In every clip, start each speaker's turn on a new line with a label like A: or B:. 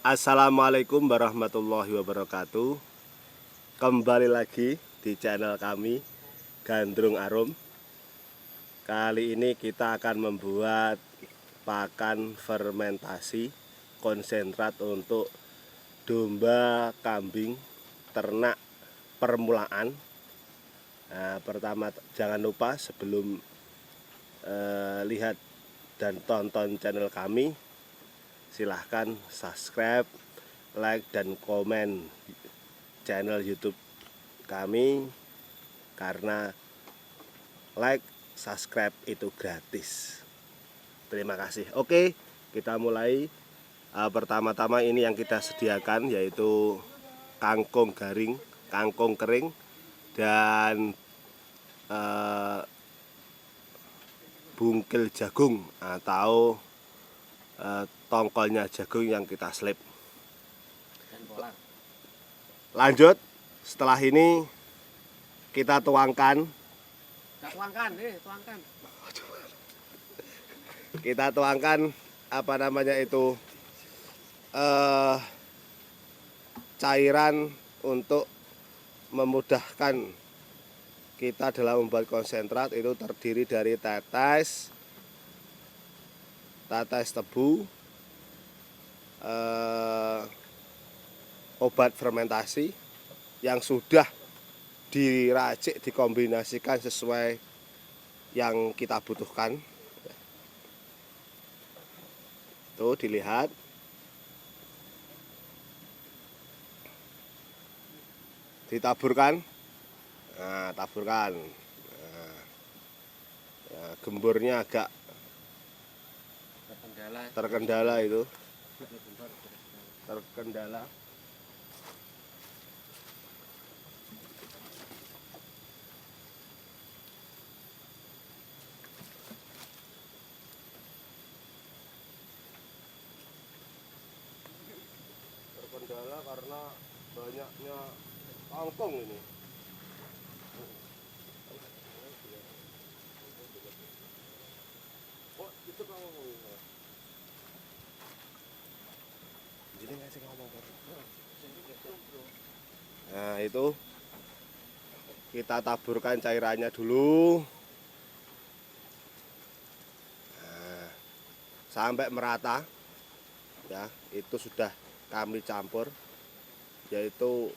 A: Assalamualaikum warahmatullahi wabarakatuh. Kembali lagi di channel kami Gandrung Arum. Kali ini kita akan membuat pakan fermentasi konsentrat untuk domba, kambing, ternak permulaan. Nah, pertama jangan lupa sebelum lihat dan tonton channel kami, silahkan subscribe, like, dan komen channel YouTube kami, karena like, subscribe itu gratis. Terima kasih. Oke, kita mulai. Pertama-tama ini yang kita sediakan yaitu kangkung garing, kangkung kering, dan bungkil jagung atau tongkolnya jagung yang kita slip. Lanjut, setelah ini kita tuangkan. Kita tuangkan apa namanya itu cairan untuk memudahkan kita dalam membuat konsentrat. Itu terdiri dari tetes tebu, obat fermentasi yang sudah diracik, dikombinasikan sesuai yang kita butuhkan. Tuh, dilihat. Ditaburkan. Nah, taburkan. Nah, ya, gemburnya agak terkendala itu. Terkendala. Terkendala karena banyaknya kangkung ini. Oh, itu kangkung. Nah, itu kita taburkan cairannya dulu. Nah, sampai merata. Ya, itu sudah kami campur, yaitu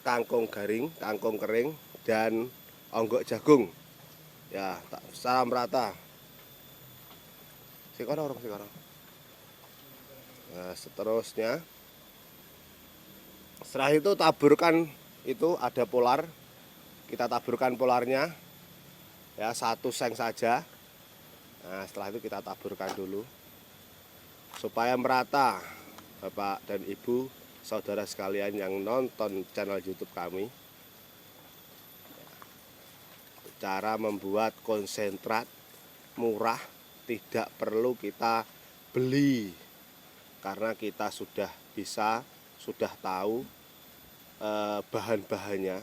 A: kangkung garing, kangkung kering, dan onggok jagung. Ya, secara merata. Sekarang. Nah, seterusnya, setelah itu taburkan, itu ada polar, kita taburkan polarnya, ya 1 seng saja. Nah, setelah itu kita taburkan dulu supaya merata, Bapak dan Ibu, saudara sekalian yang nonton channel YouTube kami. Cara membuat konsentrat murah, tidak perlu kita beli, karena kita sudah tahu bahan-bahannya.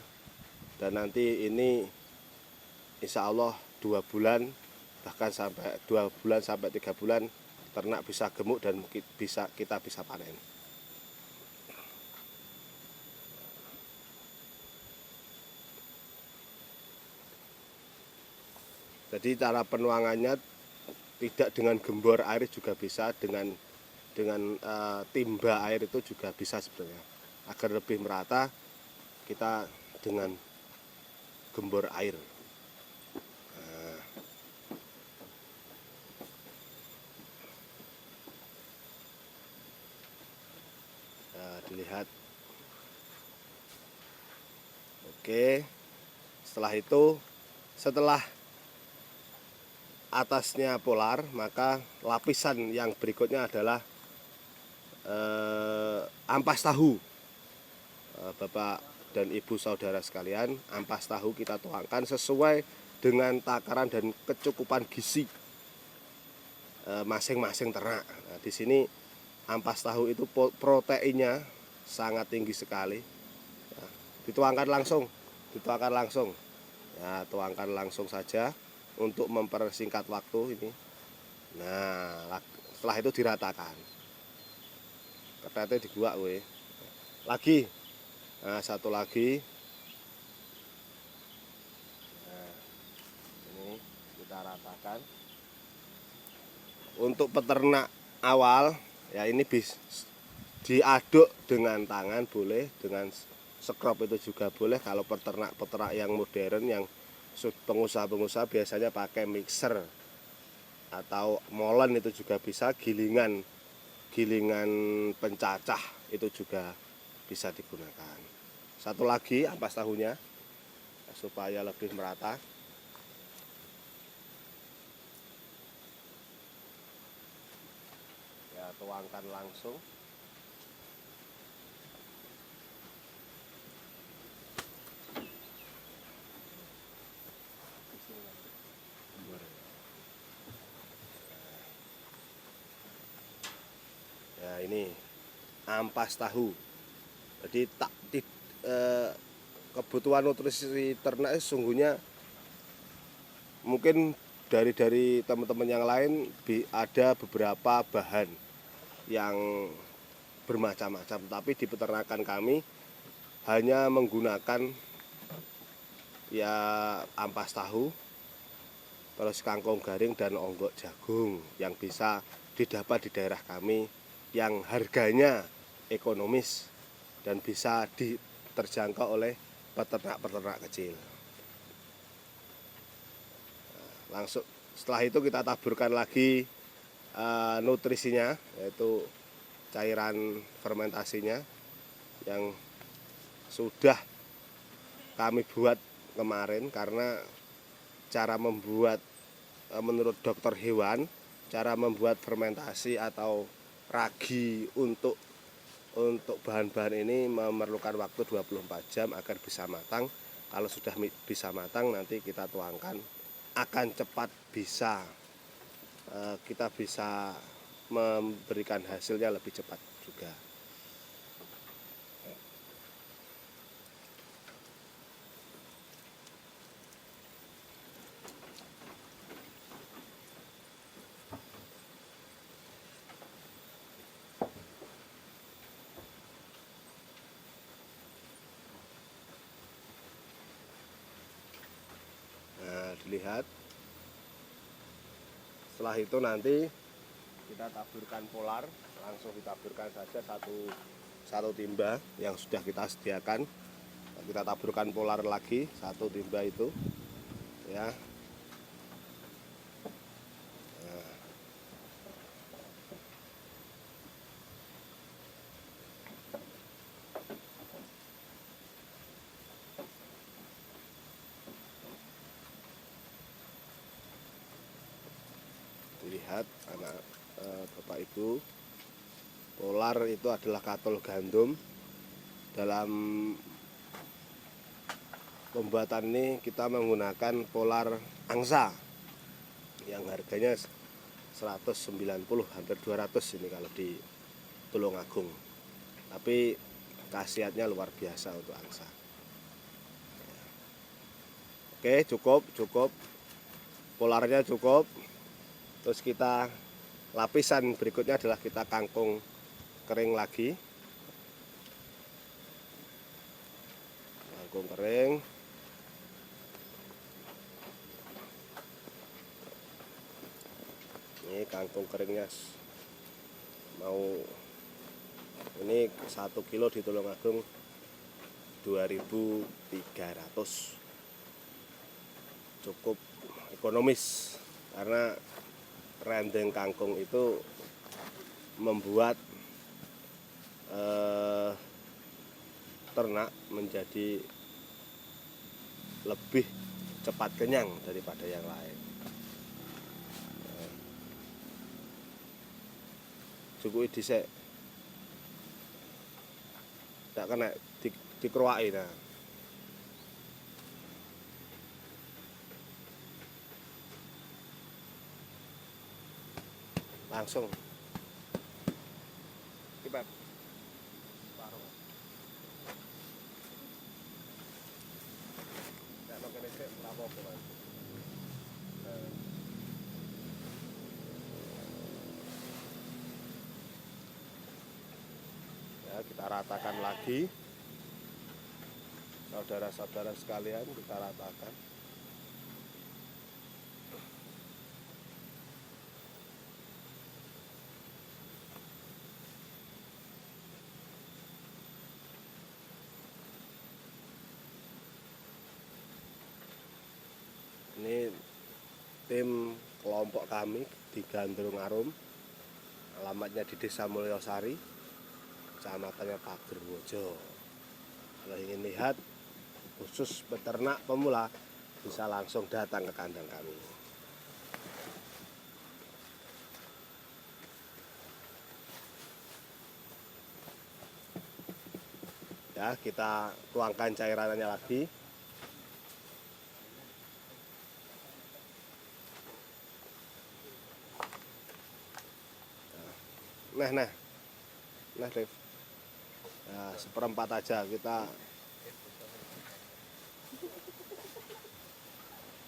A: Dan nanti ini insya Allah 2 bulan, bahkan sampai 2 bulan sampai 3 bulan ternak bisa gemuk dan kita bisa panen. Jadi cara penuangannya tidak dengan gembor air, juga bisa dengan timba air, itu juga bisa sebenarnya. Agar lebih merata, kita dengan gembor air. Nah, dilihat. Oke, setelah atasnya polar, maka lapisan yang berikutnya adalah ampas tahu. Bapak dan Ibu saudara sekalian, ampas tahu kita tuangkan sesuai dengan takaran dan kecukupan gizi masing-masing ternak. Nah, di sini ampas tahu itu proteinnya sangat tinggi sekali. Nah, dituangkan langsung. Ya, tuangkan langsung saja untuk mempersingkat waktu ini. Nah, setelah itu diratakan. Ketete diguak kowe. Lagi. Nah, satu lagi. Nah, ini kita ratakan. Untuk peternak awal, ya ini diaduk dengan tangan boleh, dengan scrub itu juga boleh. Kalau peternak yang modern, yang pengusaha-pengusaha biasanya pakai mixer atau molen itu juga bisa, gilingan pencacah itu juga bisa digunakan. Satu lagi ampas tahunya supaya lebih merata. Ya, tuangkan langsung. Ya, ini ampas tahu. Jadi kebutuhan nutrisi ternak sesungguhnya mungkin dari teman-teman yang lain ada beberapa bahan yang bermacam-macam, tapi di peternakan kami hanya menggunakan ya ampas tahu, terus kangkung garing dan onggok jagung yang bisa didapat di daerah kami, yang harganya ekonomis dan bisa terjangkau oleh peternak kecil. Langsung setelah itu kita taburkan lagi nutrisinya, yaitu cairan fermentasinya yang sudah kami buat kemarin. Karena cara membuat, menurut dokter hewan, cara membuat fermentasi atau ragi untuk bahan-bahan ini memerlukan waktu 24 jam agar bisa matang. Kalau sudah bisa matang, nanti kita tuangkan, akan cepat kita bisa memberikan hasilnya lebih cepat juga. Nah, dilihat. Setelah itu nanti kita taburkan polar, langsung ditaburkan saja satu timba yang sudah kita sediakan. Kita taburkan polar lagi satu timba itu, ya. Nah. Dilihat anak Bapak Ibu, polar itu adalah katol gandum. Dalam pembuatan ini kita menggunakan polar angsa yang harganya 190, hampir 200 ini kalau di Tulungagung. Tapi khasiatnya luar biasa untuk angsa. Oke, cukup. Polarnya cukup. Terus kita lapisan berikutnya adalah kita kangkung kering lagi. Kangkung kering. Ini kangkung keringnya ini 1 kilo di Tulungagung 2.300. Cukup ekonomis karena rendeng kangkung itu membuat ternak menjadi lebih cepat kenyang daripada yang lain. Cukup dhisik. Tak kena dikeruaki nah. Langsung. Kibat. Paruh. Tak mau kene sik ora apa-apa, Mas. Ya, kita ratakan lagi, saudara-saudara sekalian, kita ratakan. Ini tim kelompok kami di Gandrung Arum, alamatnya di Desa Mulyosari, kecamatannya Pagerwojo. Kalau ingin lihat khusus peternak pemula, bisa langsung datang ke kandang kami. Ya, kita tuangkan cairannya lagi. Nah, Dev. Nah, seperempat aja kita.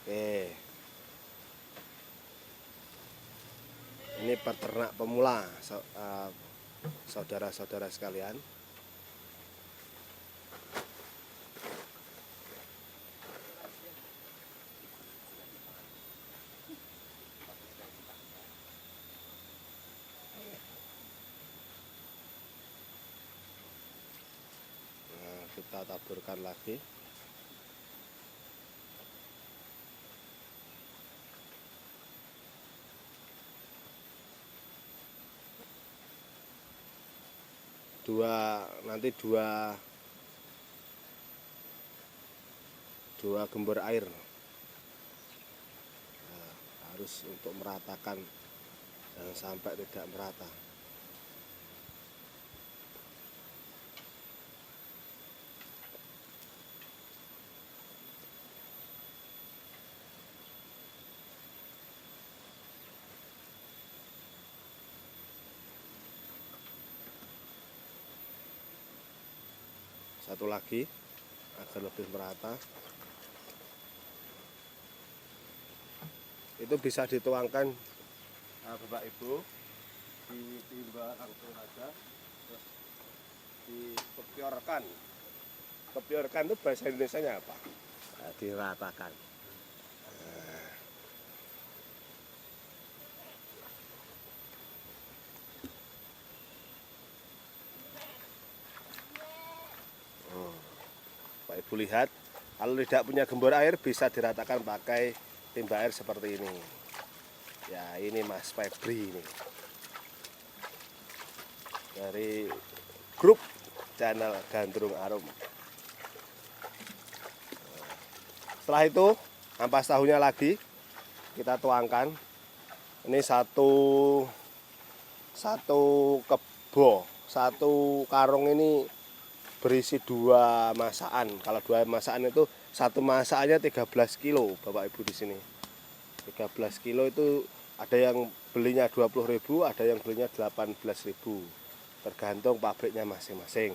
A: Oke. Ini peternak pemula, saudara-saudara sekalian. Nah, kita taburkan lagi. Nanti dua gembur air. Nah, harus untuk meratakan, jangan sampai tidak merata. Satu lagi agar lebih merata. Itu bisa dituangkan Bapak Ibu di timba langsung aja, terus dikepiorkan. Kepiorkan itu bahasa Indonesianya apa? Nah, diratakan. Pak Ibu lihat, kalau tidak punya gembur air bisa diratakan pakai timba air seperti ini. Ya, ini Mas Febri ini dari grup channel Gandrung Arum. Setelah itu ampas tahunya lagi kita tuangkan. Ini satu kebo, satu karung ini berisi 2 masakan. Kalau 2 masakan itu satu masakannya 13 kilo Bapak Ibu di sini. 13 kilo itu ada yang belinya 20.000, ada yang belinya 18.000. Tergantung pabriknya masing-masing.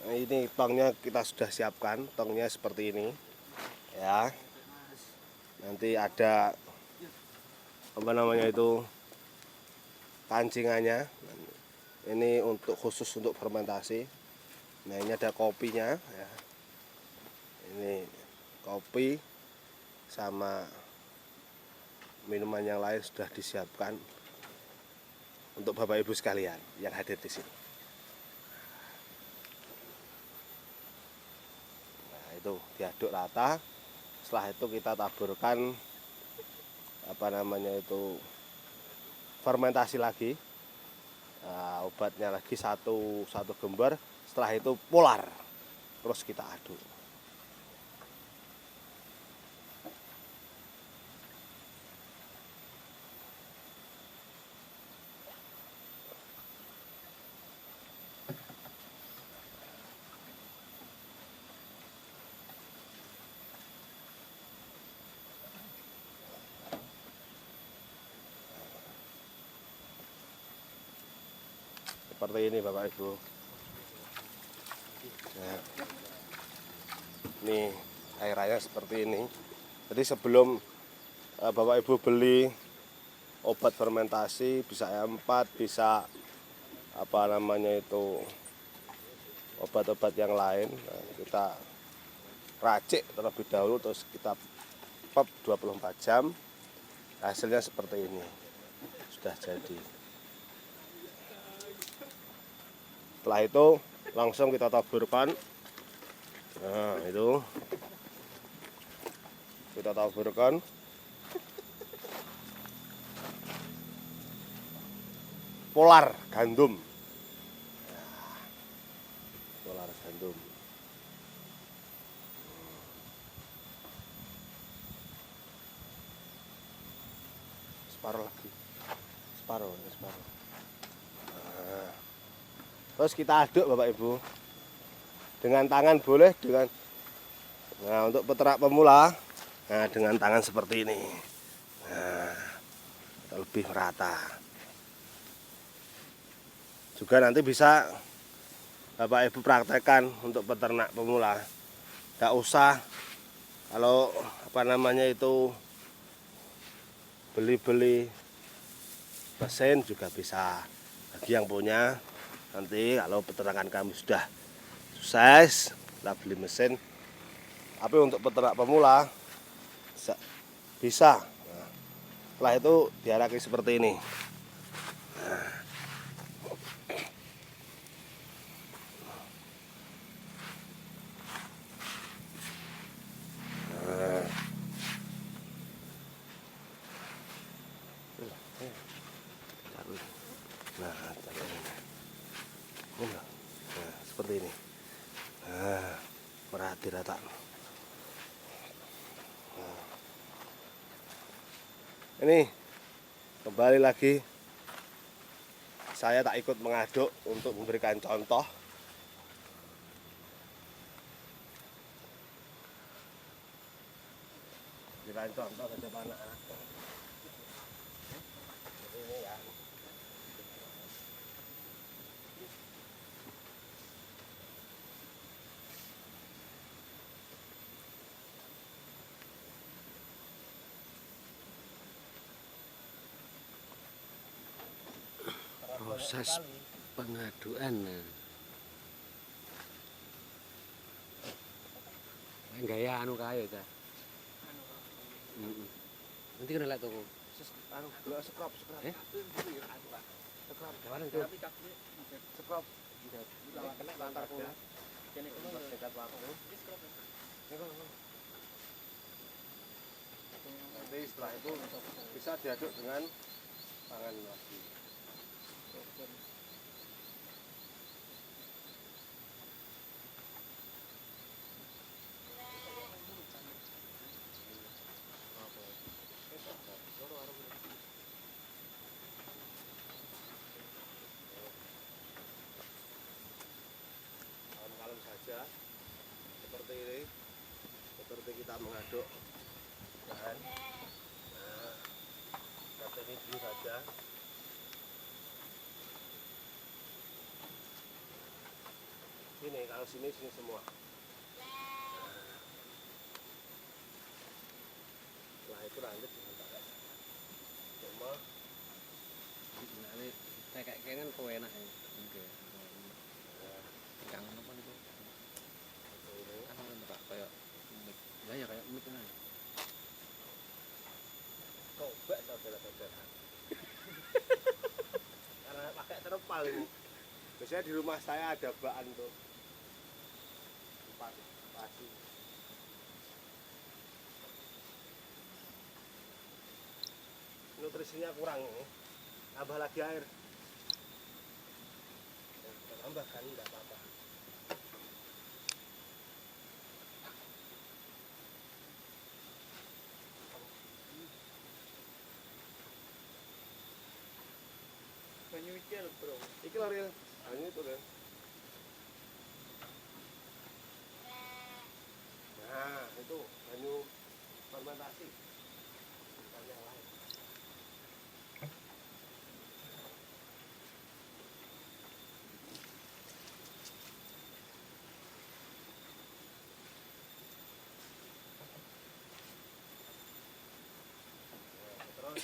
A: Nah, ini tongnya kita sudah siapkan, tongnya seperti ini. Ya. Nanti ada apa namanya itu, pancingannya. Ini khusus untuk fermentasi. Nah, ini ada kopinya ya. Ini kopi sama minuman yang lain sudah disiapkan untuk Bapak Ibu sekalian yang hadir di sini. Nah, itu diaduk rata. Setelah itu kita taburkan apa namanya itu, fermentasi lagi. Nah, obatnya lagi satu gember. Setelah itu polar, terus kita aduk. Seperti ini Bapak Ibu. Nah, ini airnya seperti ini. Jadi sebelum Bapak Ibu beli obat fermentasi, bisa E4, bisa apa namanya itu obat-obat yang lain. Nah, kita racik terlebih dahulu, terus kita pop 24 jam. Hasilnya seperti ini, sudah jadi. Setelah itu langsung kita taburkan. Nah, itu kita taburkan. Polar gandum. Polar gandum. Separuh lagi. Separuh. Nah, terus kita aduk Bapak Ibu. Dengan tangan boleh, nah untuk peternak pemula, nah dengan tangan seperti ini. Nah, lebih merata. Juga nanti bisa Bapak Ibu praktekkan untuk peternak pemula. Tidak usah kalau apa namanya itu beli mesin juga bisa. Bagi yang punya, nanti kalau peternakan kamu sudah sukses, kita beli mesin. Tapi untuk peternak pemula bisa. Nah, setelah itu diaraki seperti ini. Nah, seperti ini. Nah, merata rata. Nah. Ini kembali lagi, saya tak ikut mengaduk untuk memberikan contoh. Berikan contoh kepada anak-anak. Ini ya.
B: Proses pengaduan. Gaya anu kaya ta. Nanti kena lek toko.
A: Anu, gelek scrub.
B: Eh?
A: Scrub.
B: Kawan itu.
A: Scrub. Kena lantar kula. Kene dekat waktu. Nanti setelah itu bisa diaduk dengan tangan lagi. Kalem saja seperti ini, seperti kita mengaduk bahan. Nah, seperti ini dulu saja. Sini, kalau sini semua. Nah, itu lanjut dengan pakai cuma
B: Ini kayak kan kowe enak ya. Oke. Kangen apa niku? Kan Pak kayak mik. Lah ya kayak mik kan.
A: coba saudara-saudara. Karena pakai terpal ini. Biasanya di rumah saya ada bahan tuh. Pasti. Nutrisinya kurang ini. Tambah lagi air. Tambahkan enggak apa-apa.
C: Banyu iki lho, Bro.
A: Iki lho Ril, banyu itu Ril. Nah, itu banyu fermentasi. Bukan yang lain. Nah, terus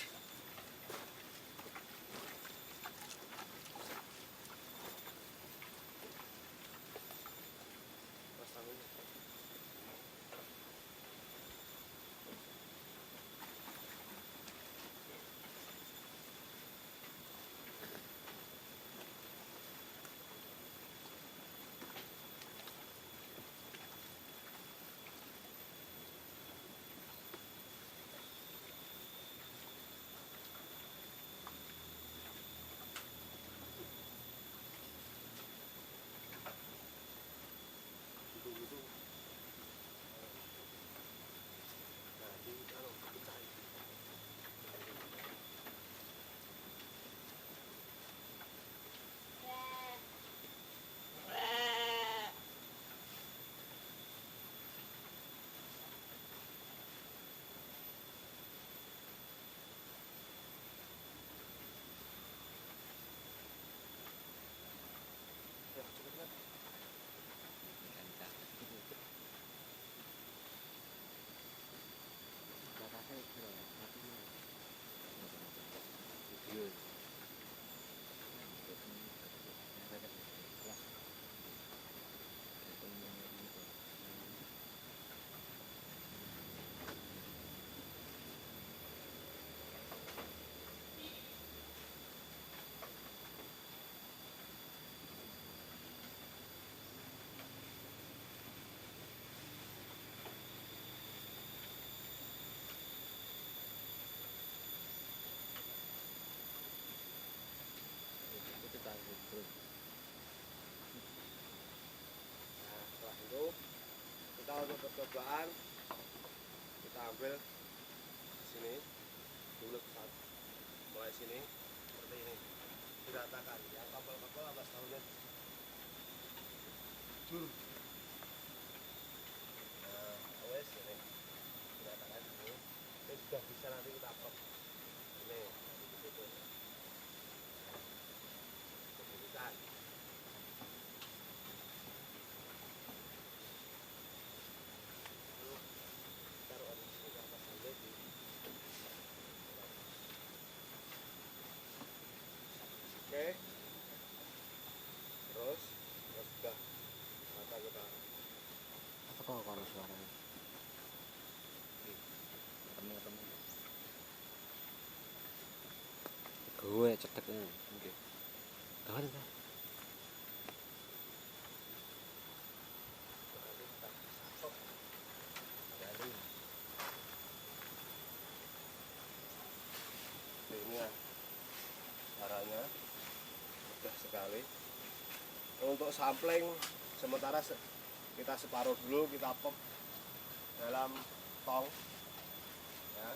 A: untuk percobaan kita ambil sini dulu mulai sini seperti ini diratakan yang kabel-kabel atas tahunya jur. Nah, wes ini diratakan ini sudah bisa nanti kita pop ini nanti ditutup kebutuhan. Taruh di sini atas sampai di oke, terus sudah mata kita
B: Apa kok kalau suaranya? Ketemu. Gue cetek ini. Oke. Kawan kan?
A: ini ya caranya mudah sekali. Untuk sampling sementara kita separuh dulu, kita pop dalam tong ya.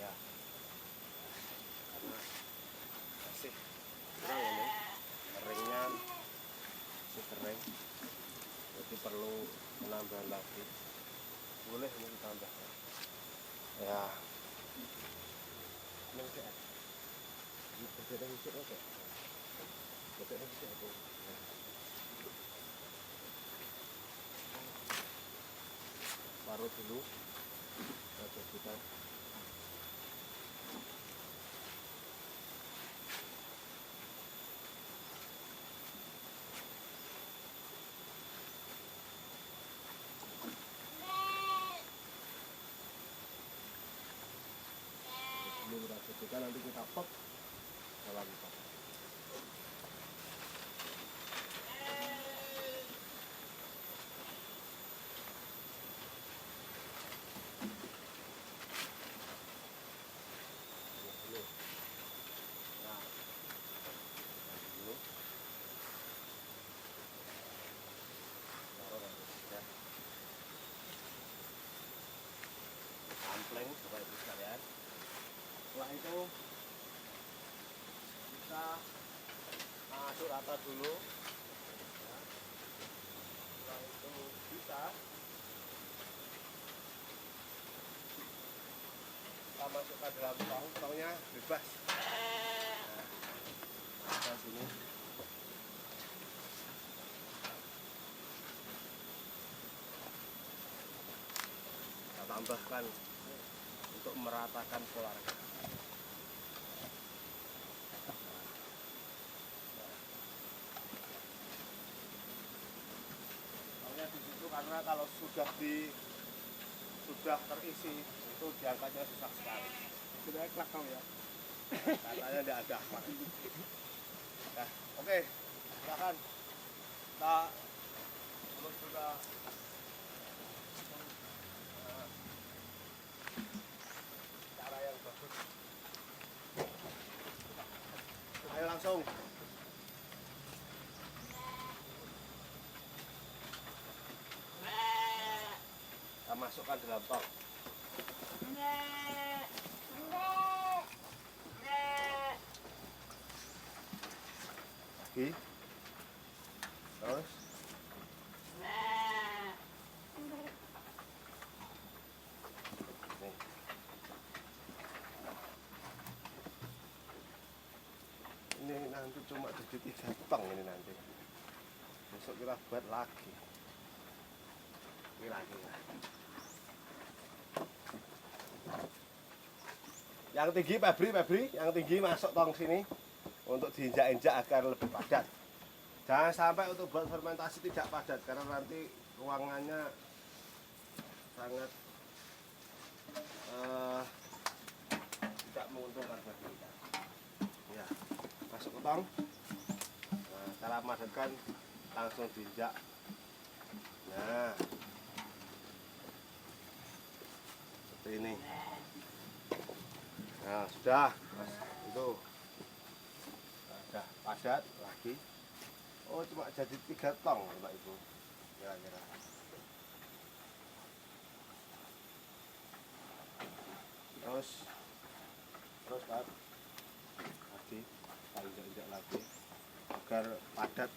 A: Ya, karena masih kurang ini keringnya masih kering, jadi perlu penambahan lagi. Boleh ini ditambah ya. Ini sih ini berbeda musik oke. Berbeda musik aku. Parut dulu kita jadikan sebelum kita jadikan nanti kita pop dalam pot. Sampling supaya itu sekalian. Setelah itu kita aduk rata dulu ya. Setelah itu bisa kita masukkan dalam tongnya bebas. Nah, kita sini kita tambahkan untuk meratakan polarnya. Soalnya di situ karena kalau sudah terisi itu diangkatnya susah sekali.
C: Sudah kelakau ya.
A: Katanya tidak ada. Nah, oke, silakan kita menuju ke cara yang bagus. Ayo langsung. Kita masukkan dalam tong. Oke. Terus. Nih. Ini nanti cuma jadi 3 tong ini nanti. Besok kita buat lagi. Ini lagi. Yang tinggi Febri, yang tinggi masuk tong sini untuk diinjak-injak agar lebih padat. Jangan sampai untuk buat fermentasi tidak padat karena nanti ruangannya sangat tidak menguntungkan bagi kita. Ya, masuk ke tong. Nah, cara memadatkan langsung diinjak. Nah, seperti ini. Nah sudah Mas, itu sudah padat lagi. Oh cuma jadi 3 tong Bapak Ibu kira-kira. Terus Pak lagi kita injak-injak lagi agar padat